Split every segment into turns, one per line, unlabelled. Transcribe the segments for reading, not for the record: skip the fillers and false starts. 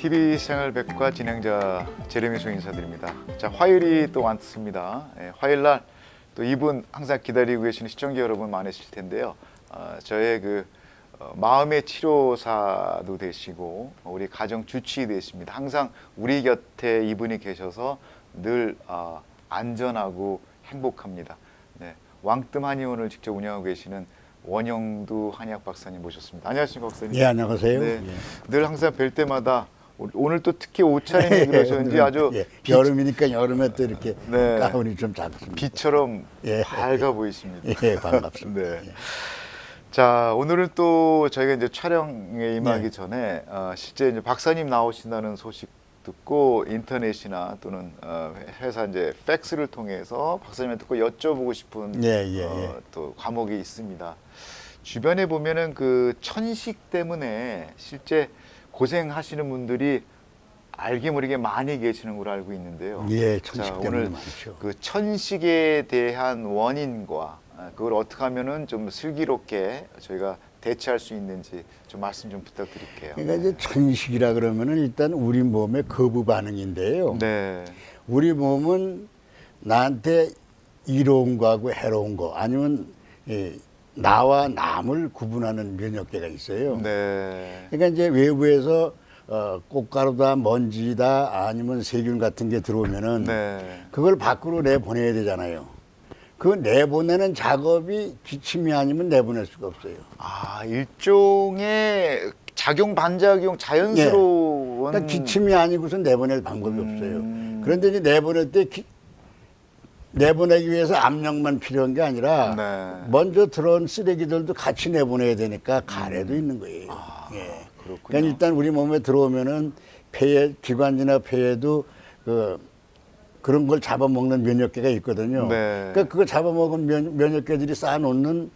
TV 생활백과 진행자 제레미 송 인사드립니다. 자, 화요일이 또 왔습니다. 화요일 날 또 이분 항상 기다리고 계시는 시청자 여러분 많으실 텐데요. 저의 마음의 치료사도 되시고 우리 가정 주치 되십니다. 항상 우리 곁에 이분이 계셔서 늘 안전하고 행복합니다. 네, 왕뜸 한의원을 직접 운영하고 계시는 원영두 한의학 박사님 모셨습니다. 안녕하십니까 박사님?
예, 안녕하세요.
네,
예.
늘 항상 뵐 때마다 오늘 또 특히 옷차림이 그러셨는지 아주
예, 여름이니까 여름에 또 이렇게
네.
가운이 좀 작습니다.
빛처럼
예.
밝아 보이십니다.
예, 반갑습니다.
네.
예.
자, 오늘은 또 저희가 이제 촬영에 임하기
네.
전에 실제 이제 박사님 나오신다는 소식 듣고 인터넷이나 또는 회사 이제 팩스를 통해서 박사님한테 꼭 여쭤보고 싶은 또 과목이 있습니다. 주변에 보면은 그 천식 때문에 실제 고생하시는 분들이 알게 모르게 많이 계시는 걸로 알고 있는데요.
예, 천식
자,
때문에
오늘
많죠.
그 천식에 대한 원인과 그걸 어떻게 하면은 좀 슬기롭게 저희가 대처할 수 있는지 좀 말씀 좀 부탁드릴게요.
그러니까 이제 천식이라 그러면은 일단 우리 몸의 거부 반응인데요.
네.
우리 몸은 나한테 이로운 거하고 해로운 거 아니면 나와 남을 구분하는 면역계가 있어요.
네.
그러니까 이제 외부에서 꽃가루다 먼지다 아니면 세균 같은 게 들어오면은
네.
그걸 밖으로 내보내야 되잖아요. 그 내보내는 작업이 기침이 아니면 내보낼 수가 없어요.
일종의 작용 반작용 자연스러운
그러니까 기침이 아니고선 내보낼 방법이 없어요. 그런데 이제 내보낼 때 내보내기 위해서 압력만 필요한 게 아니라
네.
먼저 들어온 쓰레기들도 같이 내보내야 되니까 가래도 있는 거예요. 예.
그렇군요.
그러니까 일단 우리 몸에 들어오면은 폐에 기관지나 폐에도 그런 걸 잡아먹는 면역계가 있거든요.
네.
그러니까 그거 잡아먹은 면역계들이 쌓아놓는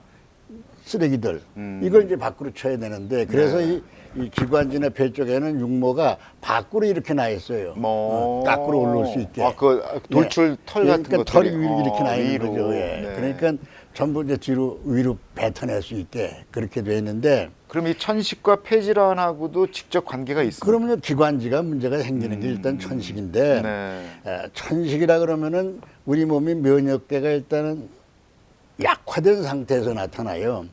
쓰레기들 이걸 이제 밖으로 쳐야 되는데 그래서
네.
이 기관지나 폐 쪽에는 육모가 밖으로 이렇게 나 있어요. 밖으로 올라올 수 있게.
그 돌출 털 같은
그러니까
것들이
털이 이렇게 나 있는
위로.
거죠. 예.
네.
그러니까 전부 이제 위로 뱉어낼 수 있게 그렇게 돼 있는데.
그럼 이 천식과 폐질환하고도 직접 관계가 있습니까?
그러면 기관지가 문제가 생기는 게 일단 천식인데
네.
천식이라 그러면은 우리 몸이 면역계가 일단은 약화된 상태에서 나타나요.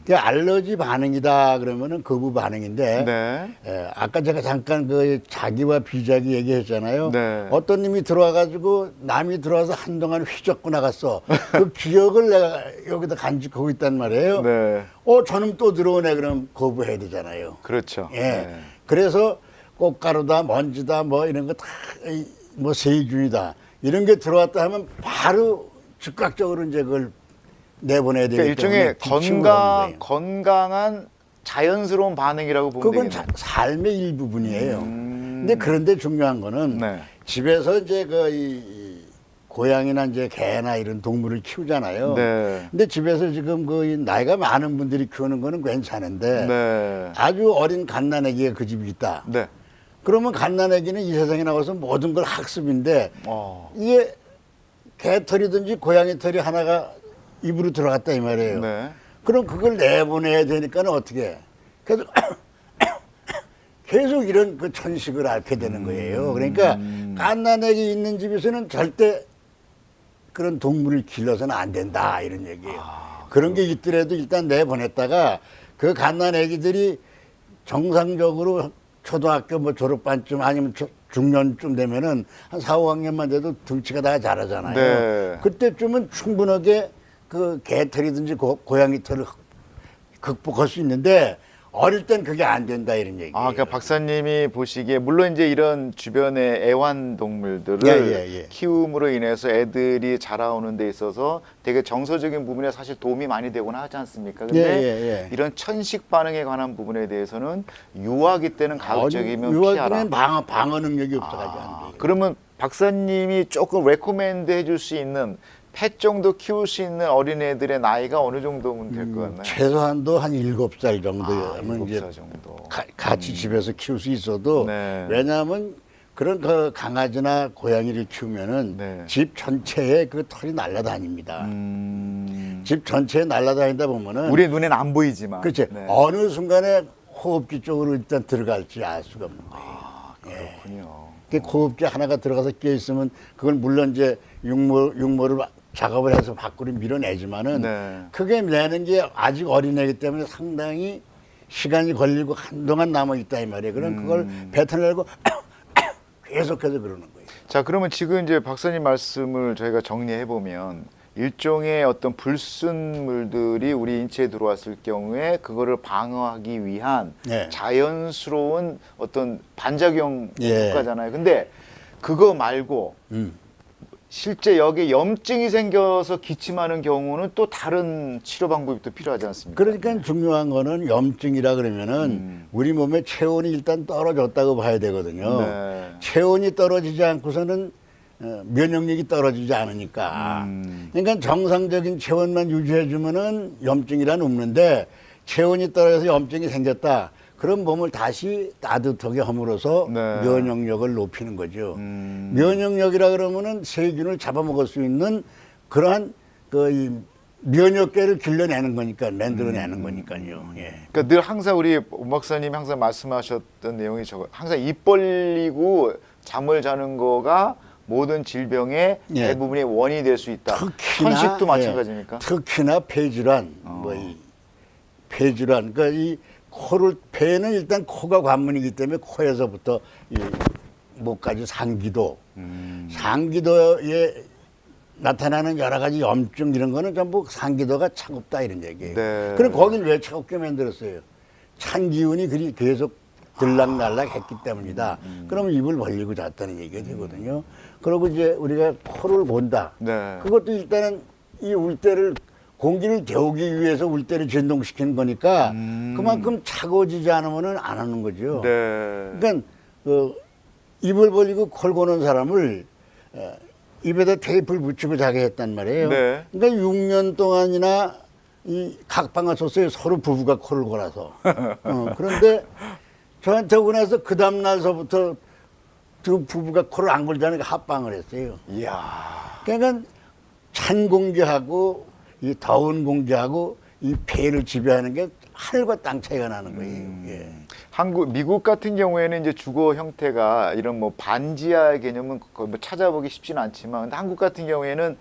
그 알러지 반응이다 그러면은 거부 반응인데
네.
아까 제가 잠깐 그 자기와 비자기 얘기했잖아요.
네.
어떤 님이 들어와가지고 남이 들어와서 한동안 휘젓고 나갔어. 그 기억을 내가 여기다 간직하고 있단 말이에요.
네.
저놈 또 들어오네 그럼 거부해야 되잖아요.
그렇죠.
예.
네.
그래서 꽃가루다 먼지다 뭐 이런 거 다 뭐 세균이다 이런 게 들어왔다 하면 바로 즉각적으로 이제 그걸 내보내야 되기
그러니까
때문에
일종의
기침을 하는 거예요.
건강한 자연스러운 반응이라고 보면
그건
되겠네요.
삶의 일부분이에요. 근데 그런데 중요한 거는
네.
집에서 이제 이 고양이나 이제 개나 이런 동물을 키우잖아요.
네.
근데 집에서 지금 이 나이가 많은 분들이 키우는 거는 괜찮은데
네.
아주 어린 갓난아기가 그 집에 있다.
네.
그러면 갓난아기는 이 세상에 나와서 모든 걸 학습인데
어.
이게 개털이든지 고양이 털이 하나가 입으로 들어갔다 이 말이에요.
네.
그럼 그걸 내보내야 되니까는 어떻게 해? 계속 이런 그 천식을 앓게 되는 거예요. 그러니까 갓난아기 있는 집에서는 절대 그런 동물을 길러서는 안 된다 이런 얘기예요. 그런 게 있더라도 일단 내보냈다가 그 갓난아기들이 정상적으로 초등학교 뭐 졸업반쯤 아니면 중년쯤 되면은 한 4, 5학년만 돼도 등치가 다 자라잖아요.
네.
그때쯤은 충분하게 그 개털이든지 고양이 털을 극복할 수 있는데 어릴 땐 그게 안 된다 이런 얘기예요.
그러니까 박사님이 보시기에 물론 이제 이런 주변의 애완동물들을
예.
키움으로 인해서 애들이 자라오는 데 있어서 되게 정서적인 부분에 사실 도움이 많이 되거나 하지 않습니까? 근데
예.
이런 천식 반응에 관한 부분에 대해서는 유아기 때는 가급적이면 피하라.
유아기는 방어 능력이 없어가지고 안 돼요.
그러면 박사님이 조금 레코멘드 해줄 수 있는 펫 정도 키울 수 있는 어린애들의 나이가 어느 정도면 될 것 같나요?
최소한도 한 7살 정도면
7살 정도.
같이 집에서 키울 수 있어도
네.
왜냐하면 그런 그 강아지나 고양이를 키우면은
네.
집 전체에 그 털이 날아다닙니다. 집 전체에 날아다니다 보면은
우리 눈에는 안 보이지만.
그렇지
네.
어느 순간에 호흡기 쪽으로 일단 들어갈지 알 수가 없는 거예요.
그렇군요.
그 고급제 하나가 들어가서 끼어 있으면 그걸 물론 이제 육모를 작업을 해서 밖으로 밀어내지만은
네.
그게 내는 게 아직 어린애기 때문에 상당히 시간이 걸리고 한동안 남아 있다 이 말이에요. 그럼 그걸 뱉어내고 계속해서 그러는 거예요.
자, 그러면 지금 이제 박사님 말씀을 저희가 정리해 보면 일종의 어떤 불순물들이 우리 인체에 들어왔을 경우에 그거를 방어하기 위한
네.
자연스러운 어떤 반작용
예.
효과잖아요. 근데 그거 말고 실제 여기에 염증이 생겨서 기침하는 경우는 또 다른 치료 방법이 또 필요하지 않습니까?
그러니까 중요한 거는 염증이라 그러면은 우리 몸의 체온이 일단 떨어졌다고 봐야 되거든요.
네.
체온이 떨어지지 않고서는 면역력이 떨어지지 않으니까. 그러니까 정상적인 체온만 유지해주면은 염증이란 없는데 체온이 떨어져서 염증이 생겼다. 그럼 몸을 다시 따뜻하게 함으로써
네.
면역력을 높이는 거죠. 면역력이라 그러면은 세균을 잡아먹을 수 있는 그러한 이 면역계를 길러내는 거니까, 만들어내는 거니까요. 예.
그러니까 늘 항상 우리 오 박사님이 항상 말씀하셨던 내용이 저거 항상 입 벌리고 잠을 자는 거가 모든 질병의
예.
대부분의 원인이 될 수 있다.
특히나
천식도 마찬가지입니까?
특히나 폐질환, 폐질환. 그러니까 이 코를 폐는 일단 코가 관문이기 때문에 코에서부터 이 목까지 상기도, 상기도에 나타나는 여러 가지 염증 이런 거는 전부 상기도가 차갑다 이런 얘기예요.
네.
그럼 거긴 왜 차갑게 만들었어요? 찬 기운이 그리 계속 들락날락 했기 때문이다. 그러면 입을 벌리고 잤다는 얘기가 되거든요. 그리고 이제 우리가 코를 본다.
네.
그것도 일단은 이 울대를 공기를 데우기 위해서 울대를 진동시키는 거니까 그만큼 차가워지지 않으면은 안 하는 거죠.
네.
그러니까 입을 벌리고 코를 고는 사람을 입에다 테이프를 붙이고 자게 했단 말이에요.
네.
그러니까 6년 동안이나 이 각방을 썼어요. 서로 부부가 코를 골아서. 그런데 저한테 오고 나서 그 다음날서부터 두 부부가 코를 안 골자니까 합방을 했어요.
이야.
그러니까 찬 공기하고 이 더운 공기하고 이 폐를 지배하는 게 하늘과 땅 차이가 나는 거예요. 예.
미국 같은 경우에는 이제 주거 형태가 이런 뭐 반지하 개념은 거의 뭐 찾아보기 쉽지는 않지만, 근데 한국 같은 경우에는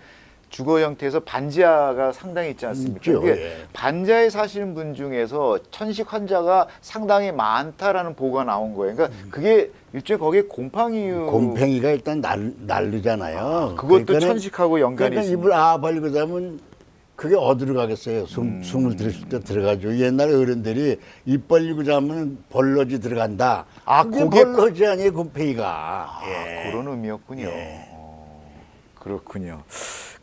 주거 형태에서 반지하가 상당히 있지 않습니까?
있죠,
이게
예.
반지하에 사시는 분 중에서 천식 환자가 상당히 많다라는 보고가 나온 거예요. 그러니까 그게 일종의 거기에 곰팡이유.
곰팡이가 일단 날르잖아요.
그것도
그러니까는-
천식하고 연관이
그러니까
있습니다.
입을 벌리고 자면 그게 어디로 가겠어요? 숨을 들이쉴 때 들어가죠. 옛날 어른들이 입 벌리고 자면 벌러지 들어간다.
아,
그게
그게
벌러지 아니에요, 곰팡이가. 예.
그런 의미였군요.
예.
그렇군요.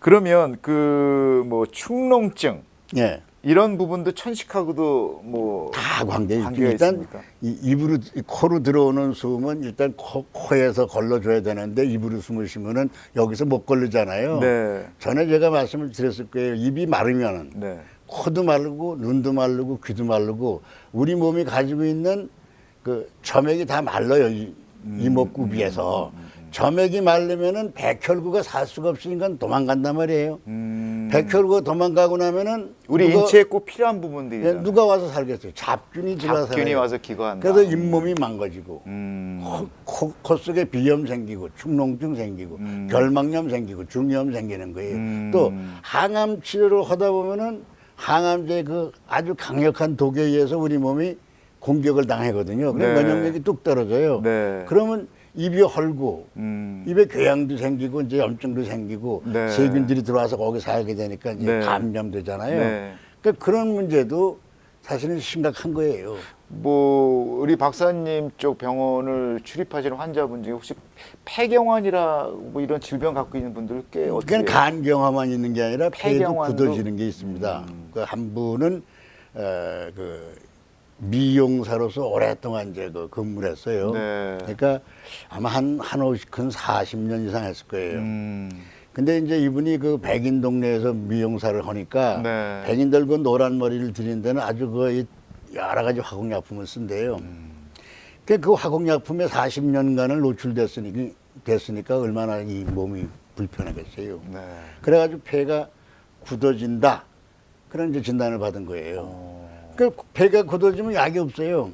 그러면 그 뭐 축농증
예.
이런 부분도 천식하고도 뭐
다 관계가 있죠.
관계가
일단
있습니까?
이 코로 들어오는 숨은 일단 코에서 걸러줘야 되는데 입으로 숨을 쉬면은 여기서 못 걸르잖아요.
네.
전에 제가 말씀을 드렸을 거예요. 입이 마르면은
네.
코도 마르고 눈도 마르고 귀도 마르고 우리 몸이 가지고 있는 그 점액이 다 말라요. 이목구비에서. 점액이 마르면은 백혈구가 살 수가 없으니까 도망간단 말이에요. 백혈구가 도망가고 나면은
우리
누가-
인체에 꼭 필요한
예,
부분들이잖아요.
누가 와서 살겠어요? 잡균이 들어와서
잡균이
살아요.
와서 기거한다.
그래서 잇몸이 망가지고
음.
코 속에 비염 생기고 축농증 생기고 결막염 생기고 중이염 생기는 거예요. 또 항암 치료를 하다 보면은 항암제 그 아주 강력한 독에 의해서 우리 몸이 공격을 당하거든요. 그래서
네.
면역력이 뚝 떨어져요.
네.
그러면 입이 헐고 입에 궤양도 생기고 이제 염증도 생기고
네.
세균들이 들어와서 거기 살게 되니까 이제
네.
감염되잖아요.
네.
그러니까 그런 문제도 사실은 심각한 거예요.
뭐 우리 박사님 쪽 병원을 출입하시는 환자분 중에 혹시 폐경환이라 뭐 이런 질병 갖고 있는 분들 꽤 어떻게
그냥 간경화만 있는 게 아니라 폐도
폐경환도-
굳어지는 게 있습니다. 그 한 분은 그 미용사로서 오랫동안 이제 그 근무를 했어요.
네.
그러니까 아마 한 40년 이상 했을 거예요.
음.
근데 이제 이분이 그 백인 동네에서 미용사를 하니까
네.
백인들 그 노란 머리를 들인 데는 아주 그 여러 가지 화공약품을 쓴대요. 그 화공약품에 40년간을 노출됐으니까 얼마나 이 몸이 불편하겠어요.
네.
그래가지고 폐가 굳어진다. 그런 이제 진단을 받은 거예요. 그 폐가 굳어지면 약이 없어요.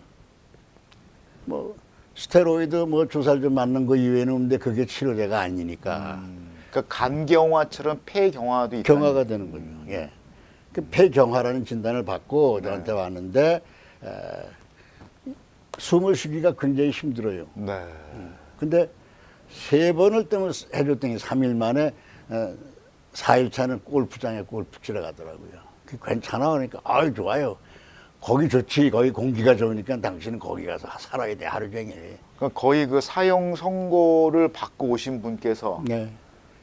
뭐 스테로이드 뭐 주사를 좀 맞는 거 이외에는 없는데 그게 치료제가 아니니까
그러니까 간경화처럼 폐경화도 있다.
경화가 되는 거죠. 예. 그 폐경화라는 진단을 받고 저한테 왔는데 숨을 쉬기가 굉장히 힘들어요.
네.
근데 3번을 뜸을 해줬더니 3일 만에 4일차는 골프장에 골프 치러 가더라고요. 그 괜찮아 그러니까 아유 좋아요. 거기 좋지. 거기 공기가 좋으니까 당신은 거기 가서 살아야 돼 하루 종일.
그러니까 거의 그 사형 선고를 받고 오신 분께서
네.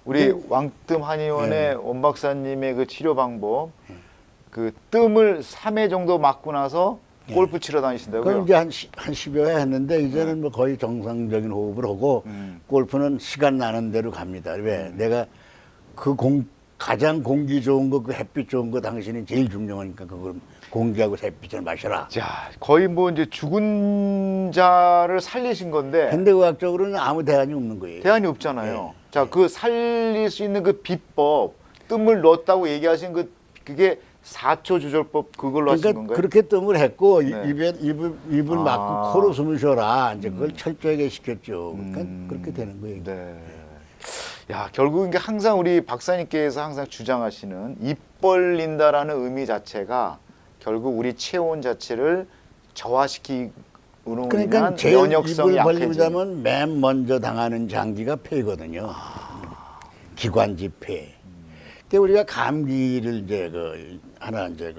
우리 왕뜸 한의원의 원 박사님의 그 치료 방법, 그 뜸을 3회 정도 맞고 나서 골프 치러 다니신다고요?
그럼 이제 한 10여 회 했는데 이제는 뭐 거의 정상적인 호흡을 하고 골프는 시간 나는 대로 갑니다. 왜? 내가 그 가장 공기 좋은 거, 그 햇빛 좋은 거 당신이 제일 중요하니까 그걸 공기하고 햇빛을 마셔라.
자, 거의 뭐 이제 죽은 자를 살리신 건데
현대의학적으로는 아무 대안이 없는 거예요.
대안이 없잖아요. 자, 그 살릴 수 있는 그 비법, 뜸을 넣었다고 얘기하신 그게 4초 조절법 그걸로 하신
그러니까
건가요?
그렇게 뜸을 했고
네.
입을 막고 코로 숨을 쉬어라. 이제 그걸 철저하게 시켰죠. 그러니까 그렇게 되는 거예요.
네. 야, 결국 이게 항상 우리 박사님께서 항상 주장하시는 입 벌린다라는 의미 자체가 결국 우리 체온 자체를 저하시키는
그러니까 제일
면역성이
입을 벌리고
약해지는.
자면 맨 먼저 당하는 장기가 폐거든요. 기관지 폐. 그러니까 우리가 감기를 이제 하나 이제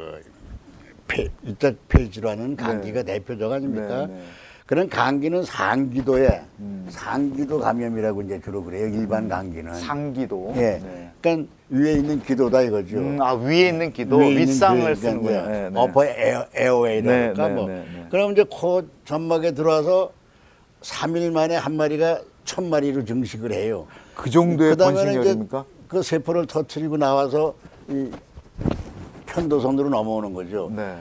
이쪽 폐 질환은 감기가 대표적 아닙니까?
네, 네.
그런 감기는 상기도에 상기도 감염이라고 이제 주로 그래요. 일반 감기는.
상기도.
예.
네.
그러니까 위에 있는 기도다 이거죠.
아, 위에 있는 기도,
위에 있는
윗상을
그,
쓰는군요.
그러니까
네, 네.
어퍼 에어웨이랄까
네, 네,
뭐.
네, 네.
그럼 이제 코 점막에 들어와서 3일 만에 한 마리가 1000마리로 증식을 해요.
그 정도의
그다음에는
번식이
이제
됩니까?
그 세포를 터트리고 나와서 이 편도선으로 넘어오는 거죠.
네.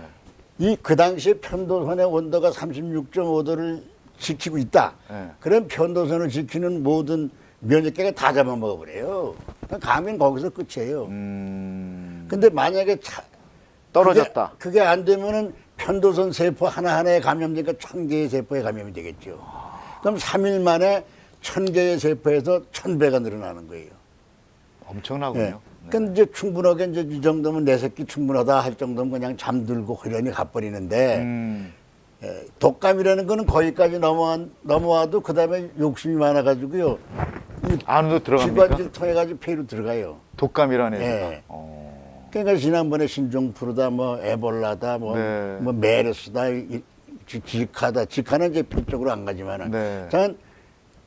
그 당시에 편도선의 온도가 36.5도를 지키고 있다.
네.
그럼 편도선을 지키는 모든 면역계가 다 잡아먹어버려요. 그러니까 감염은 거기서 끝이에요. 근데 만약에
떨어졌다.
그게 안 되면은 편도선 세포 하나하나에 감염되니까 1000개의 세포에 감염이 되겠죠. 그럼 3일 만에 1000개의 세포에서 1000배가 늘어나는 거예요.
엄청나군요.
예. 그러니까 이제 충분하게 이제 이 정도면 내 새끼 충분하다 할 정도면 그냥 잠들고 호련히 가버리는데 독감이라는 거는 거기까지 넘어와도 그 다음에 욕심이 많아가지고요.
안으로 들어갑니까?
기관지를 통해가지고 폐로 들어가요.
독감이라는 애가.
예. 그러니까 지난번에 신종플루다, 뭐 에볼라다, 뭐
네.
메르스다, 지카다. 지카는 이제 폐 쪽으로 안 가지만은.
네.
저는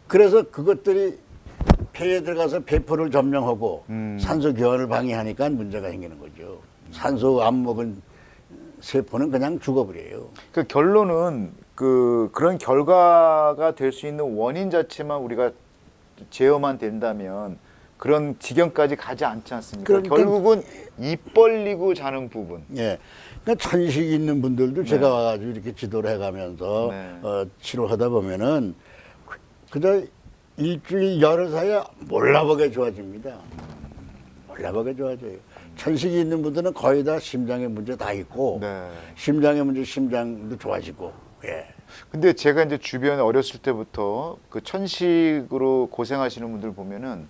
그래서 그것들이 폐에 들어가서 폐포를 점령하고 산소 교환을 방해하니까 문제가 생기는 거죠. 산소 안 먹은 세포는 그냥 죽어버려요.
그 결론은 그런 결과가 될 수 있는 원인 자체만 우리가 제어만 된다면 그런 지경까지 가지 않지 않습니까?
그러니까-
결국은 입 벌리고 자는 부분.
예. 그러니까 천식 있는 분들도 제가 와가지고 이렇게 지도를 해가면서
네.
치료하다 보면은 그저 일주일 열흘 사이에 몰라보게 좋아집니다. 몰라보게 좋아져요. 천식이 있는 분들은 거의 다 심장에 문제 다 있고
네.
심장에 문제 심장도 좋아지고 예.
근데 제가 이제 주변에 어렸을 때부터 그 천식으로 고생하시는 분들 보면은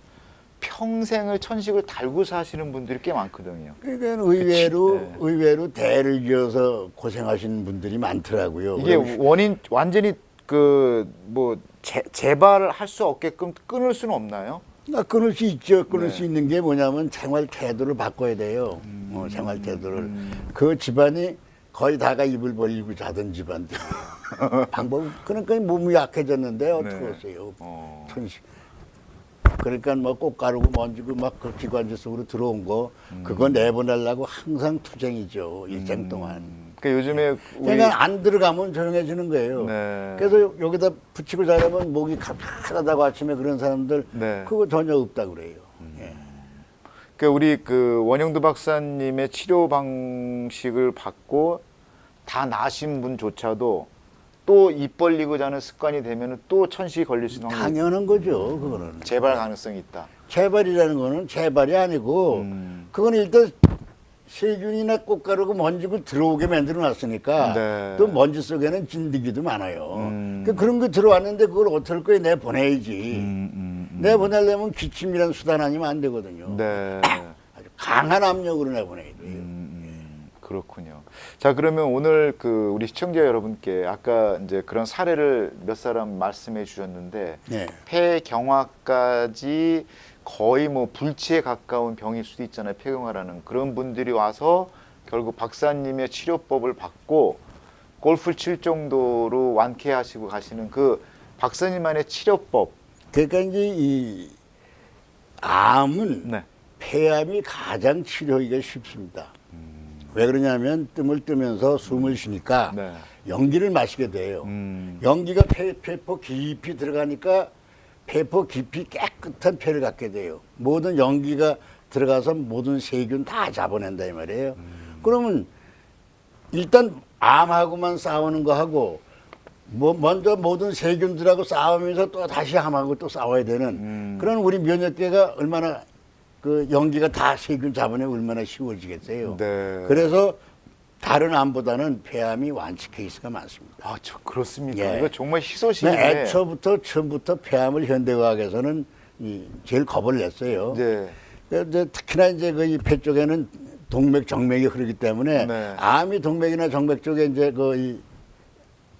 평생을 천식을 달고 사시는 분들이 꽤 많거든요.
그러니까
네.
의외로 대를 이어서 고생하시는 분들이 많더라고요.
이게
그럼
원인 완전히 재발을 할 수 없게끔 끊을 수는 없나요?
끊을 수 있죠. 끊을
네.
수 있는 게 뭐냐면 생활 태도를 바꿔야 돼요. 생활 태도를. 그 집안이 거의 다가 입을 벌리고 자던 집안들이에요. 방법, 그러니까 몸이 약해졌는데 어떡하겠어요.
어.
천식. 그러니까 뭐 꽃가루고 먼지고 막 그 기관지 속으로 들어온 거 그거 내보내려고 항상 투쟁이죠. 일생 동안.
그러니까 요즘에 우리
그러니까 안 들어가면 조용해지는 거예요.
네.
그래서 여기다 붙이고 자려면 목이 칼칼하다고 아침에 그런 사람들
네.
그거 전혀 없다 그래요. 예.
그러니까 우리 그 원영두 박사님의 치료 방식을 받고 다 나신 분조차도 또 입 벌리고 자는 습관이 되면 또 천식이 걸릴 수 있는 확률이
당연한 거죠. 그거는
재발 가능성이 있다.
재발이라는 거는 재발이 아니고 그거는 일단 세균이나 꽃가루가 먼지고 들어오게 만들어 놨으니까
네.
또 먼지 속에는 진드기도 많아요. 그러니까 그런 거 들어왔는데 그걸 어떨 거에 내보내야지. 내보내려면 기침이라는 수단 아니면 안 되거든요.
네.
아주 강한 압력으로 내보내야 돼요.
그렇군요. 자, 그러면 오늘 그 우리 시청자 여러분께 아까 이제 그런 사례를 몇 사람 말씀해 주셨는데
네.
폐경화까지 거의 뭐 불치에 가까운 병일 수도 있잖아요. 폐경화라는 그런 분들이 와서 결국 박사님의 치료법을 받고 골프를 칠 정도로 완쾌하시고 가시는 그 박사님만의 치료법.
그러니까 이제 이 암은
네.
폐암이 가장 치료하기가 쉽습니다. 왜 그러냐면 뜸을 뜨면서 숨을 쉬니까
네.
연기를 마시게 돼요. 연기가 폐포 깊이 들어가니까 폐포 깊이 깨끗한 폐를 갖게 돼요. 모든 연기가 들어가서 모든 세균 다 잡아낸다 이 말이에요. 그러면 일단 암하고만 싸우는 거 하고 뭐 먼저 모든 세균들하고 싸우면서 또 다시 암하고 또 싸워야 되는 그런 우리 면역계가 얼마나 그 연기가 다 세균 잡아내면 얼마나 쉬워지겠어요.
네.
그래서 다른 암보다는 폐암이 완치 케이스가 많습니다.
아, 저 그렇습니까?
예.
이거 정말 희소식인데.
애초부터 처음부터 폐암을 현대과학에서는 제일 겁을 냈어요.
네.
이제 특히나 이제 그 이 폐 쪽에는 동맥, 정맥이 흐르기 때문에
네.
암이 동맥이나 정맥 쪽에 이제 그 이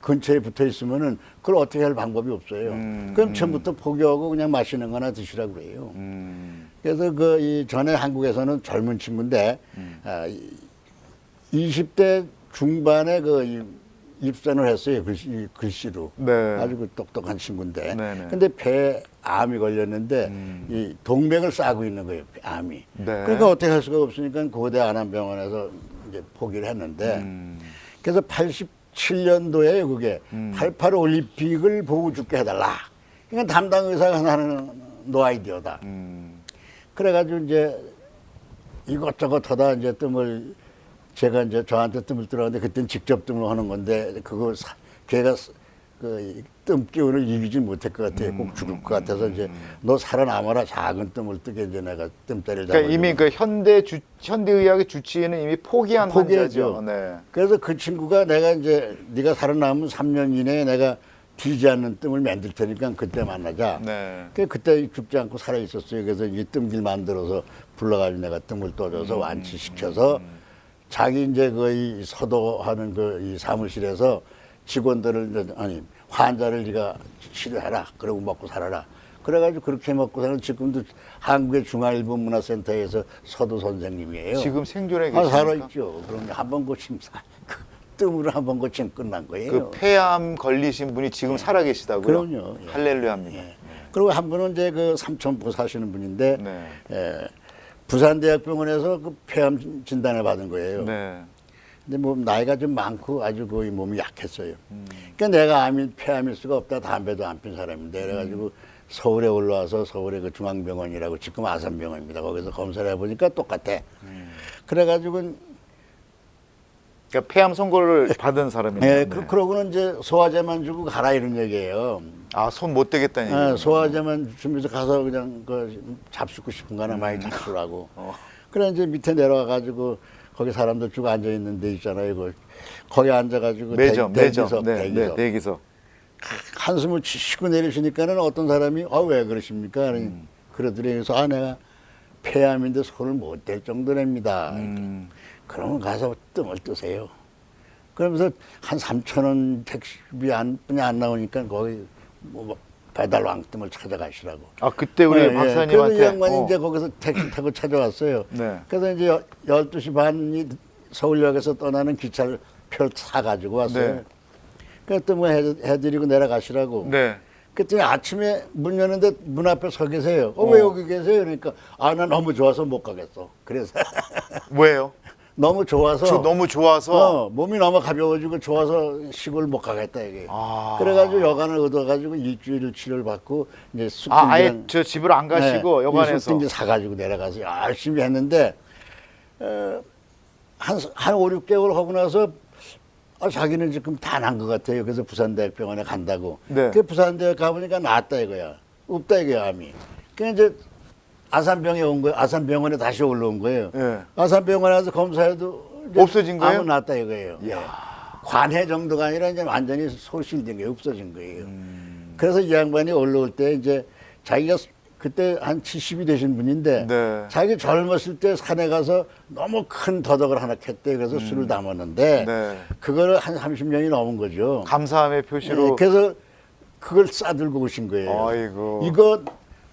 근처에 붙어 있으면은 그걸 어떻게 할 방법이 없어요. 그럼 처음부터 포기하고 그냥 마시는 거나 드시라고 그래요. 그래서 그 이 전에 한국에서는 젊은 친구인데 20대 중반에 그 입선을 했어요. 글씨로.
네.
아주 그 똑똑한 친구인데.
네네.
근데 폐암이 걸렸는데 이 동맥을 싸고 있는 거예요. 암이.
네.
그러니까 어떻게 할 수가 없으니까 고대 안암병원에서 이제 포기를 했는데 그래서 87년도에 그게 88 올림픽을 보고 죽게 해달라. 그러니까 담당 의사가 나는 노 아이디어다. 그래가지고 이제 이것저것 하다 이제 뜸을 제가 이제 저한테 뜸을 들었는데 그때는 직접 뜸을 하는 건데 그거 걔가 그 뜸 기운을 이기지 못할 것 같아요. 꼭 죽을 것 같아서 이제 너 살아남아라 작은 뜸을 뜨게 이제 내가 뜸대를 잡아.
그러니까 이미 그 현대의학의 주치의는 이미 포기한 환자죠. 네.
그래서 그 친구가 내가 이제 네가 살아남으면 3년 이내에 내가 뒤지 않는 뜸을 만들 테니까 그때 만나자.
네.
그때 죽지 않고 살아 있었어요. 그래서 이 뜸길 만들어서 불러가지고 내가 뜸을 떠줘서 완치시켜서 자기 이제 거의 서도하는 그 이 사무실에서 직원들을 아니 환자를 네가 치료해라. 그러고 먹고 살아라. 그래가지고 그렇게 먹고 사는 지금도 한국의 중앙일본문화센터에서 서도 선생님이에요.
지금 생존해 계십니까?
살아있죠. 그럼 한번 고치면 그 뜸으로 한번 고치면 끝난 거예요.
그 폐암 걸리신 분이 지금 살아 계시다고요?
그럼요. 예.
할렐루야입니다.
예. 그리고 한 분은 이제 그 삼천포 사시는 분인데
네.
부산대학병원에서 그 폐암 진단을 받은 거예요.
네.
근데 뭐 나이가 좀 많고 아주 거의 몸이 약했어요. 그러니까 내가 폐암일 수가 없다. 담배도 안 핀 사람인데 그래가지고 서울에 올라와서 서울의 그 중앙병원이라고 지금 아산병원입니다. 거기서 검사를 해보니까 똑같아. 그래가지고
그러니까 폐암 선고를 받은 사람이네요.
예, 그러고는 이제 소화제만 주고 가라 이런 얘기예요.
아, 손 못 대겠다는 얘기예요.
소화제만 주면서 가서 그냥 그 잡수고 싶은 거나 많이 잡수라고. 그래 이제 밑에 내려와가지고 거기 사람들 쭉 앉아 있는 데 있잖아요. 거기 앉아가지고
매점.
대기석.
네, 대기석.
한숨을 쉬고 내리시니까는 어떤 사람이 왜 그러십니까? 그러더니 그래서 내가 폐암인데 손을 못 댈 정도랍니다. 그러면 가서 뜸을 뜨세요. 그러면서 한 3,000원 택시비 뿐이 안 나오니까 거기 뭐 배달 왕뜸을 찾아가시라고.
아, 그때 우리 박사님한테.
그래서 이 양반이 이제 거기서 택시 타고 찾아왔어요.
네.
그래서 이제 12시 반이 서울역에서 떠나는 기차를 표 사가지고 왔어요.
네.
그래서 또 뭐 해드리고 내려가시라고.
네.
그랬더니 아침에 문 여는데 문 앞에 서 계세요. 왜 여기 계세요? 그러니까 나 너무 좋아서 못 가겠어. 그래서
왜요?
너무 좋아서.
너무 좋아서.
몸이 너무 가벼워지고 좋아서 시골 못 가겠다 이게.
아.
그래가지고 여간을 얻어가지고 일주일 치료를 받고 이제
아예 저 집을 안 가시고 여관에서.
숙din제 사가지고 내려가서 열심히 했는데 한 5, 6개월 하고 나서 자기는 지금 다 난 것 같아요. 그래서 부산대학병원에 간다고.
네.
그 부산대학 가보니까 낫다 이거야. 없다 이거야 암이. 그냥 이제 아산병에 온 거예요. 아산병원에 다시 올라온 거예요.
예.
아산병원에 와서 검사해도 이제
없어진 거예요?
암은 났다 이거예요. 예. 관해 정도가 아니라 이제 완전히 소실된 게 없어진 거예요. 그래서 이 양반이 올라올 때 이제 자기가 그때 한 70이 되신 분인데
네.
자기 젊었을 때 산에 가서 너무 큰 더덕을 하나 캤대. 그래서 술을 담았는데
네.
그거를 한 30년이 넘은 거죠.
감사함의 표시로.
네, 그래서 그걸 싸들고 오신 거예요.
아이고.
이거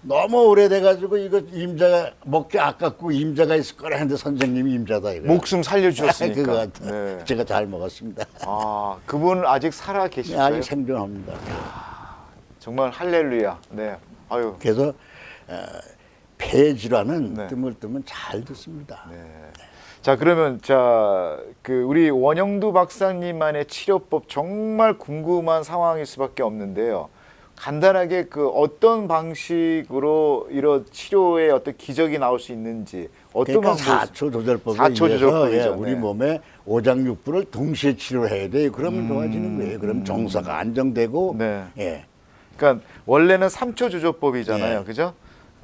너무 오래돼가지고 이거 임자가 먹기 아깝고 임자가 있을 거라 했는데 선생님이 임자다 이거.
목숨 살려주셨으니까.
그거 같아.
네.
제가 잘 먹었습니다.
아, 그분 아직 살아 계실까요?
아직 생존합니다.
정말 할렐루야. 네. 아유.
그래서 폐 질환은
네.
뜸을 뜨면 잘 듣습니다.
네. 자, 그러면 그 우리 원영두 박사님만의 치료법 정말 궁금한 상황일 수밖에 없는데요. 간단하게 그 어떤 방식으로 이런 치료에 어떤 기적이 나올 수 있는지 어떤
그러니까
방법?
4초 조절법에
4초
의해서
조절법이죠.
우리
네.
몸에 오장육부를 동시에 치료해야 돼요. 그러면 좋아지는 거예요. 그럼 정서가 안정되고
네.
예.
그러니까 원래는 3초 조절법이잖아요.
네.
그죠?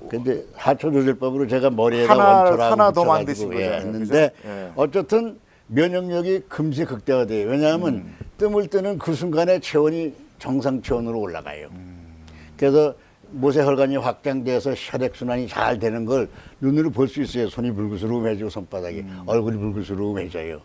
근데 4초 조절법으로 제가 머리에다
하나
원초라고
더
붙여가지고
만드신 거잖아요.
했는데
그죠? 예.
어쨌든 면역력이 금세 극대화돼요. 왜냐하면 뜸을 뜨는 그 순간에 체온이 정상 체온으로 올라가요. 그래서 모세혈관이 확장돼서 혈액순환이 잘 되는 걸 눈으로 볼 수 있어요. 손이 불그스름해지고 손바닥이 얼굴이 불그스름해져요.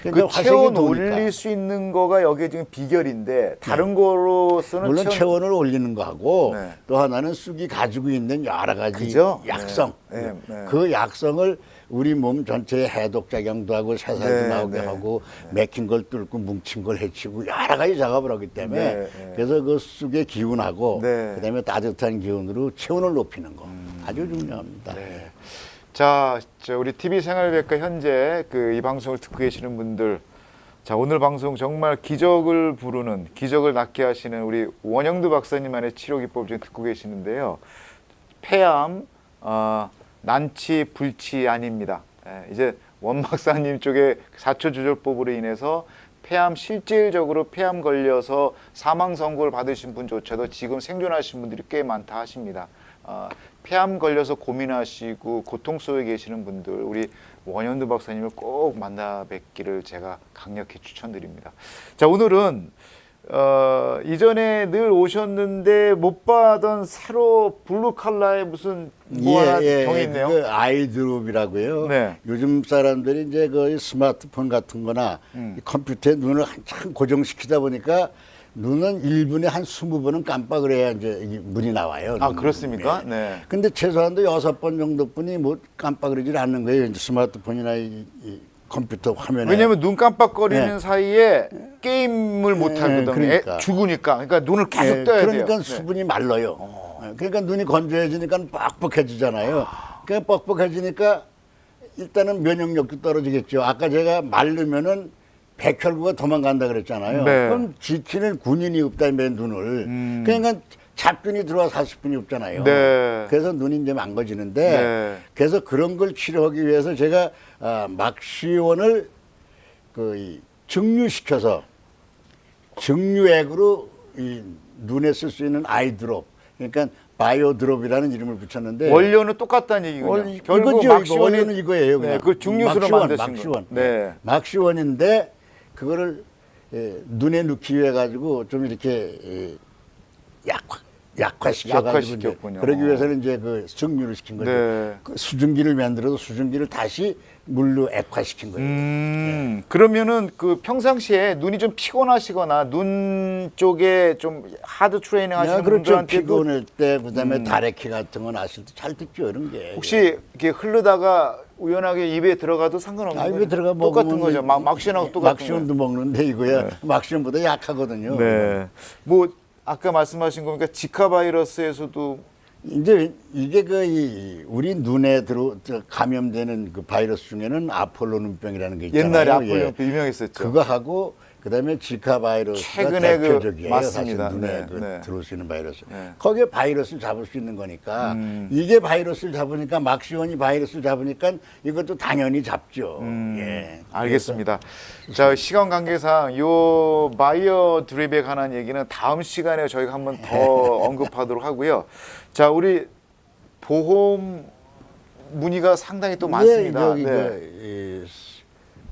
그
그러니까 화색이
체온
도니까.
올릴 수 있는 거가 여기에 지금 비결인데 다른 거로서는
물론 체온을 올리는 거하고
네.
또 하나는 쑥이 가지고 있는 여러 가지
그죠?
약성
네. 네.
그 약성을 우리 몸 전체에 해독 작용도 하고 새살도
네,
나오게
네.
하고 맥힌 걸 뚫고 뭉친 걸 해치고 여러 가지 작업을 하기 때문에
네, 네.
그래서 그 쑥의 기운하고
네.
그다음에 따뜻한 기운으로 체온을 높이는 거 아주 중요합니다.
네. 자, 우리 TV 생활백과 현재 이 방송을 듣고 계시는 분들, 자, 오늘 방송 정말 기적을 부르는, 기적을 낫게 하시는 우리 원영두 박사님만의 치료 기법 좀 듣고 계시는데요. 폐암, 난치, 불치 아닙니다. 예, 이제 원 박사님 쪽에 4초 조절법으로 인해서 폐암, 실질적으로 폐암 걸려서 사망 선고를 받으신 분조차도 지금 생존하신 분들이 꽤 많다 하십니다. 폐암 걸려서 고민하시고 고통 속에 계시는 분들, 우리 원영두 박사님을 꼭 만나 뵙기를 제가 강력히 추천드립니다. 자, 오늘은 이전에 늘 오셨는데 못 봐던 새로 블루 컬러의 무슨 뭐 하나 병이 있네요.
그 아이드롭이라고요.
네.
요즘 사람들이 이제 그 스마트폰 같은 거나 이 컴퓨터에 눈을 한참 고정시키다 보니까 눈은 1분에 한 20번은 깜빡을 해야 이제 이게 문이 나와요.
아,
눈.
그렇습니까?
예.
네.
근데 최소한도 6번 정도뿐이 뭐 깜빡거리질 않는 거예요. 이제 스마트폰이나 이 컴퓨터 화면에.
왜냐하면 눈 깜빡거리는
네.
사이에 게임을 못 하거든요.
그러니까.
죽으니까. 그러니까 눈을 계속
예,
떠야
그러니까
돼요.
수분이 말라요. 예, 그러니까 눈이 건조해지니까 뻑뻑해지잖아요. 그러니까 뻑뻑해지니까 일단은 면역력도 떨어지겠죠. 아까 제가 마르면은 백혈구가 도망간다 그랬잖아요.
네.
그럼 지키는 군인이 없다면 눈을. 그러니까 잡균이 들어와 40분이 없잖아요.
네.
그래서 눈이 이제 망가지는데
네.
그래서 그런 걸 치료하기 위해서 제가 막시원을 이 증류시켜서 증류액으로 이 눈에 쓸 수 있는 아이드롭, 그러니까 바이오드롭이라는 이름을 붙였는데
원료는 똑같다는 얘기군요. 결국
이거죠.
막시원이
원료는 이거예요.
네,
그냥.
그걸 중류수로 만드신 거.
막시원.
네.
막시원인데 그거를 눈에 넣기 위해 가지고 좀 이렇게 약화시켜가지고
약화시켰군요.
그러기 위해서는 이제 그 증류를 시킨 거죠.
네.
그 수증기를 만들어서 수증기를 다시 물로 액화시킨 거예요.
그러면은 그 평상시에 눈이 좀 피곤하시거나 눈 쪽에 좀 하드 트레이닝 하시는
그렇죠.
분들한테도
피곤할 때 그다음에 다래키 같은 거 나실 때 잘 듣죠 이런 게.
혹시 이렇게 흐르다가 우연하게 입에 들어가도 상관없는
입에
거죠?
들어가
똑같은
먹으면
거죠. 막시원하고 똑같은
막시원도 먹는데 이거야. 막시원보다 약하거든요.
네. 뭐 아까 말씀하신 거니까 지카 바이러스에서도
이제 이게 우리 눈에 감염되는 그 바이러스 중에는 아폴로 눈병이라는 게 있잖아요.
옛날에 아폴로
예.
눈병 유명했었죠.
그거 하고 그다음에 지카 바이러스가
최근에
대표적이에요.
맞습니다.
사실 눈에
네, 네.
들어올 수 있는 바이러스.
네.
거기에 바이러스를 잡을 수 있는 거니까 이게 바이러스를 잡으니까 막시원이 바이러스를 잡으니까 이것도 당연히 잡죠. 예.
알겠습니다. 자, 시간 관계상 요 바이오 드립에 관한 얘기는 다음 시간에 저희가 한번 더 언급하도록 하고요. 자, 우리 보험 문의가 상당히 또 많습니다.
저기
네.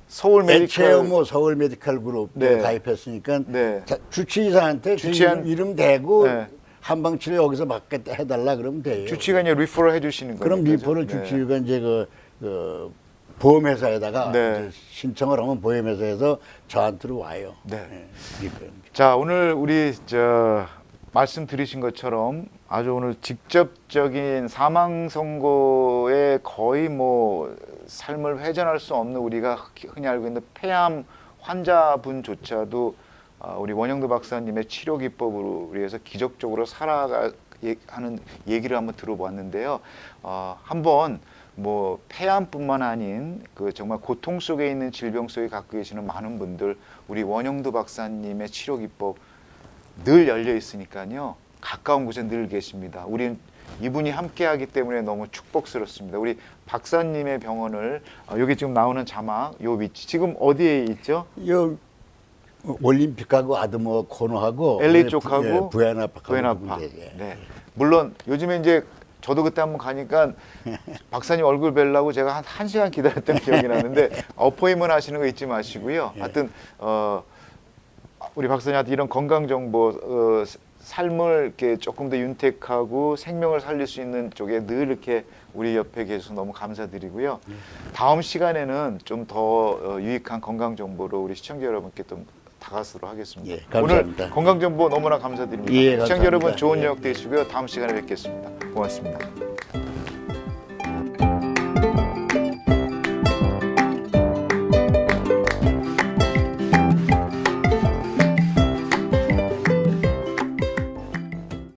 서울 메디컬
애체어모 서울 메디컬 그룹에
네.
가입했으니까
네.
주치의사한테
주치한-
이름 대고
네.
한방치료 여기서 받게 해달라 그러면 돼요.
주치의가 이제 리퍼럴 해주시는 거예요.
그럼 리포를 주치의가 이제 그 보험회사에다가
네.
이제 신청을 하면 보험회사에서 저한테로 와요.
네.
리포는.
자, 오늘 우리 말씀드리신 것처럼 아주 오늘 직접적인 사망 선고에 거의 뭐 삶을 회전할 수 없는 우리가 흔히 알고 있는 폐암 환자분조차도 우리 원영도 박사님의 치료 기법으로 위해서 기적적으로 하는 얘기를 한번 들어봤는데요. 한번 뭐 폐암뿐만 아닌 그 정말 고통 속에 있는 질병 속에 갖고 계시는 많은 분들 우리 원영도 박사님의 치료 기법 늘 열려 있으니까요. 가까운 곳에 늘 계십니다. 우리 이분이 함께하기 때문에 너무 축복스럽습니다. 우리 박사님의 병원을 여기 지금 나오는 자막 요 위치 지금 어디에 있죠?
요 올림픽하고 아드모 코너하고
LA 쪽하고
부에나파하고
부에나파. 네. 물론 요즘에 이제 저도 그때 한번 가니까 박사님 얼굴 뵈려고 제가 한 1시간 기다렸던 기억이 나는데 어포인먼트 하시는 거 잊지 마시고요. 하여튼 우리 박사님한테 이런 건강 정보 삶을 이렇게 조금 더 윤택하고 생명을 살릴 수 있는 쪽에 늘 이렇게 우리 옆에 계셔서 너무 감사드리고요. 다음 시간에는 좀 더 유익한 건강 정보로 우리 시청자 여러분께 좀 다가서도록 하겠습니다.
예, 감사합니다.
오늘 건강 정보 너무나 감사드립니다.
예,
시청자
감사합니다.
여러분 좋은
예.
저녁 되시고요. 다음 시간에 뵙겠습니다. 고맙습니다.